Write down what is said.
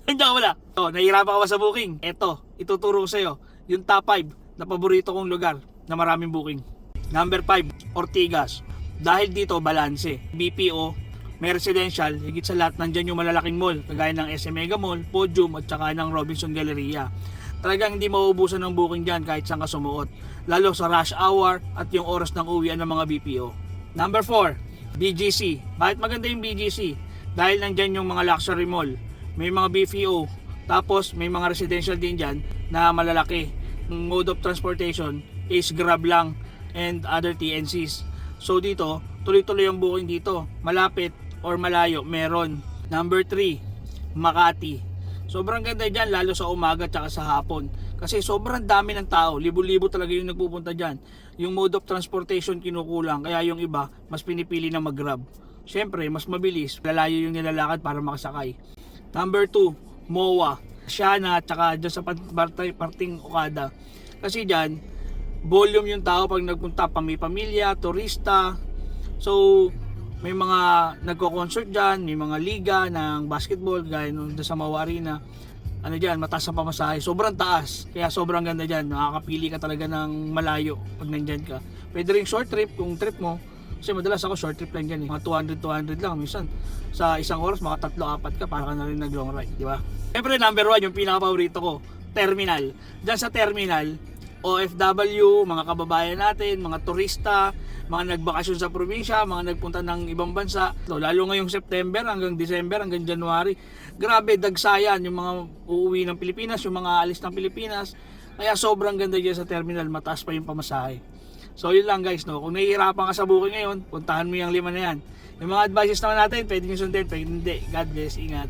Nandiyan ka wala. So, nahihirapan ka ba sa booking? Eto, ituturo ko sa'yo yung top 5 na paborito kong lugar na maraming booking. Number 5, Ortigas. Dahil dito, balanse. BPO, may residential, higit sa lahat nandyan yung malalaking mall, kagaya ng SM Mega Mall, Podium at saka ng Robinson Galleria. Talagang hindi mauubusan ng booking dyan kahit saan ka sumuot, lalo sa rush hour at yung oras ng uwian ng mga BPO. Number 4, BGC. Bakit maganda yung BGC? Dahil nandyan yung mga luxury mall, may mga BPO, tapos may mga residential din dyan na malalaki. Yung mode of transportation is Grab lang and other TNCs. So dito, tuloy-tuloy ang booking dito. Malapit or malayo, meron. Number 3, Makati. Sobrang ganda dyan, lalo sa umaga at sa hapon. Kasi sobrang dami ng tao, libo-libo talaga yung nagpupunta dyan. Yung mode of transportation kinukulang, kaya yung iba, mas pinipili na mag-grab. Siyempre, mas mabilis, lalayo yung nilalakad para makasakay. Number 2, MOA. Siana at saka dyan sa parting Okada. Kasi dyan, volume yung tao pag nagpunta, pamilya, turista. So, may mga nagko-concert dyan, may mga liga ng basketball, gaya nung sa MOA Arena. Ano dyan, mataas ang pamasahe. Sobrang taas, kaya sobrang ganda dyan. Makakapili ka talaga ng malayo pag nandyan ka. Pwede rin short trip, kung trip mo. Kasi madalas ako short trip lang dyan eh. Mga 200 lang minsan. Sa isang oras, mga 3-4 ka para ka na rin nag long ride, di ba? Siyempre, number 1, yung pinaka-paborito ko, terminal. Dyan sa terminal, OFW, mga kababayan natin, mga turista, mga nagbakasyon sa probinsya, mga nagpunta ng ibang bansa. Lalo ngayong September hanggang December hanggang January. Grabe, dagsayan yung mga uuwi ng Pilipinas, yung mga alis ng Pilipinas. Kaya sobrang ganda dyan sa terminal, mataas pa yung pamasahe. So yun lang guys, no? Kung nahihirapan ka sa booking ngayon, puntahan mo yung 5 na yan. Yung mga advices naman natin, pwede nyo sundin, pwede hindi. God bless, ingat.